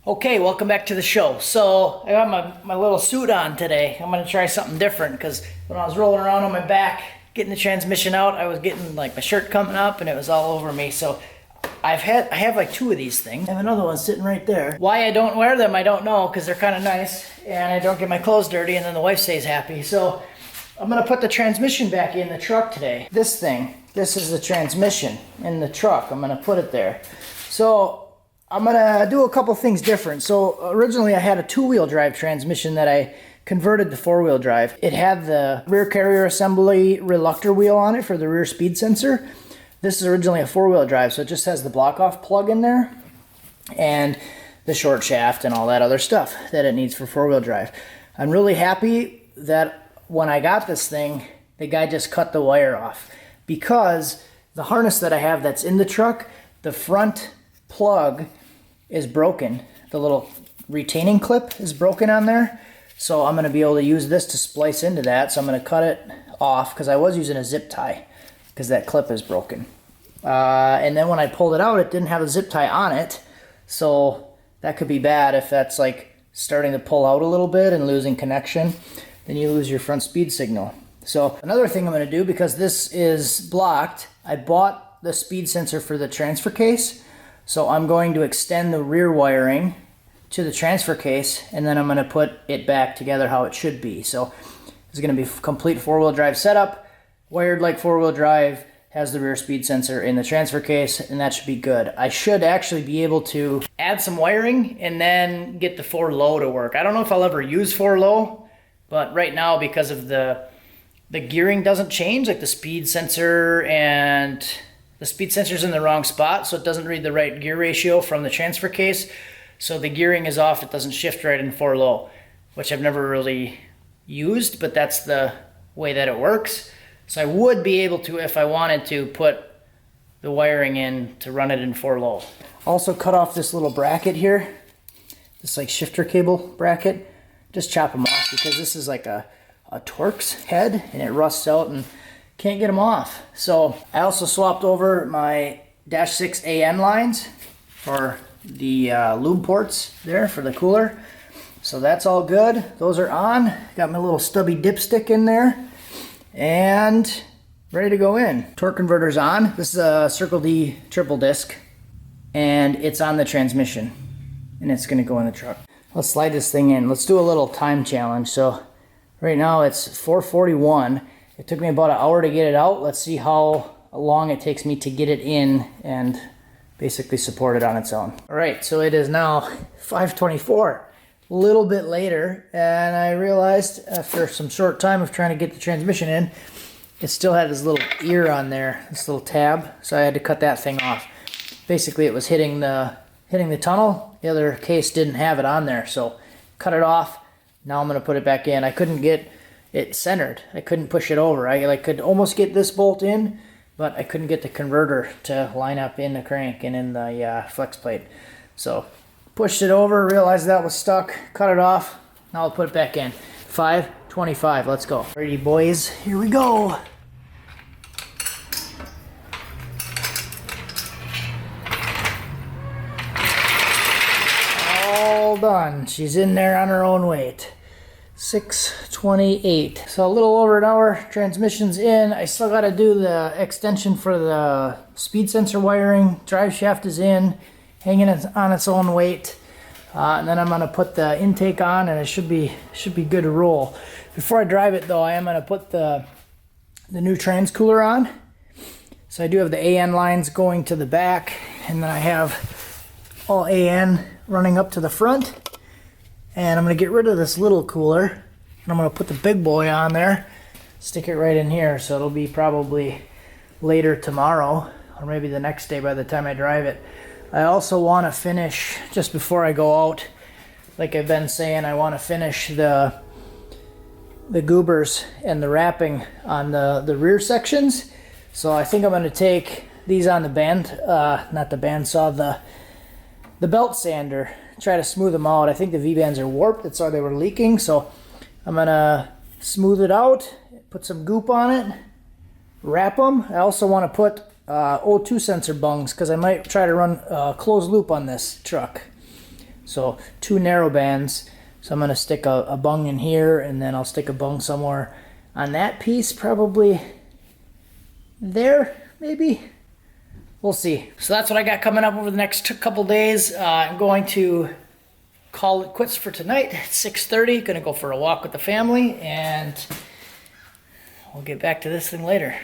Okay, welcome back to the show. So I got my little suit on today. I'm gonna try something different because when I was rolling around on my back, getting the transmission out, I was getting like my shirt coming up and it was all over me. So I have like two of these things. I have another one sitting right there. Why I don't wear them, I don't know, because they're kind of nice and I don't get my clothes dirty and then the wife stays happy. So I'm gonna put the transmission back in the truck today. This is the transmission in the truck. I'm gonna put it there. So I'm gonna do a couple things different. So originally I had a two-wheel drive transmission that I converted to four-wheel drive. It had the rear carrier assembly reluctor wheel on it for the rear speed sensor. This is originally a four-wheel drive, so it just has the block-off plug in there and the short shaft and all that other stuff that it needs for four-wheel drive. I'm really happy that when I got this thing, the guy just cut the wire off, because the harness that I have that's in the truck, the front plug is broken. The little retaining clip is broken on there. So I'm going to be able to use this to splice into that. So I'm going to cut it off because I was using a zip tie because that clip is broken. And then when I pulled it out, it didn't have a zip tie on it. So that could be bad if that's like starting to pull out a little bit and losing connection. Then you lose your front speed signal. So another thing I'm going to do, because this is blocked, I bought the speed sensor for the transfer case. So I'm going to extend the rear wiring to the transfer case, and then I'm going to put it back together how it should be. So it's going to be a complete four-wheel drive setup, wired like four-wheel drive, has the rear speed sensor in the transfer case, and that should be good. I should actually be able to add some wiring and then get the 4-low to work. I don't know if I'll ever use 4-low, but right now, because of the gearing doesn't change, like the speed sensor, and the speed sensor's in the wrong spot, so it doesn't read the right gear ratio from the transfer case. So the gearing is off, it doesn't shift right in 4-low, which I've never really used, but that's the way that it works. So I would be able to, if I wanted to, put the wiring in to run it in 4-low. Also cut off this little bracket here, this like shifter cable bracket. Just chop them off because this is like a Torx head and it rusts out and can't get them off. So I also swapped over my Dash 6 AN lines for the lube ports there for the cooler. So that's all good. Those are on. Got my little stubby dipstick in there and ready to go in. Torque converter's on. This is a Circle D triple disc and it's on the transmission and it's going to go in the truck. Let's slide this thing in. Let's do a little time challenge. So right now it's 4:41. It took me about an hour to get it out. Let's see how long it takes me to get it in and basically support it on its own. All right, so it is now 5:24, a little bit later, and I realized after some short time of trying to get the transmission in, it still had this little ear on there, this little tab, so I had to cut that thing off. Basically, it was hitting the tunnel. The other case didn't have it on there, so cut it off. Now I'm gonna put it back in. I couldn't get it centered. I couldn't push it over. I could almost get this bolt in, but I couldn't get the converter to line up in the crank and in the flex plate. So pushed it over, realized that was stuck, cut it off. Now I'll put it back in. 5:25, let's go. Ready, boys, here we go. All done. She's in there on her own weight. 6:28. So a little over an hour, transmission's in. I still got to do the extension for the speed sensor wiring. Drive shaft is in, hanging on its own weight. And then I'm going to put the intake on and it should be good to roll. Before I drive it though, I am going to put the new trans cooler on. So I do have the AN lines going to the back, and then I have all AN running up to the front. And I'm going to get rid of this little cooler, and I'm going to put the big boy on there, stick it right in here, so it'll be probably later tomorrow, or maybe the next day by the time I drive it. I also want to finish, just before I go out, like I've been saying, I want to finish the goobers and the wrapping on the rear sections. So I think I'm going to take these on the not the bandsaw, the belt sander, try to smooth them out. I think the V-bands are warped, that's why they were leaking, so I'm gonna smooth it out, put some goop on it, wrap them. I also want to put O2 sensor bungs because I might try to run a closed loop on this truck. So 2 narrow bands. So I'm gonna stick a bung in here, and then I'll stick a bung somewhere on that piece, probably there, maybe. We'll see. So that's what I got coming up over the next couple days. I'm going to call it quits for tonight at 6:30. Gonna go for a walk with the family, and we'll get back to this thing later.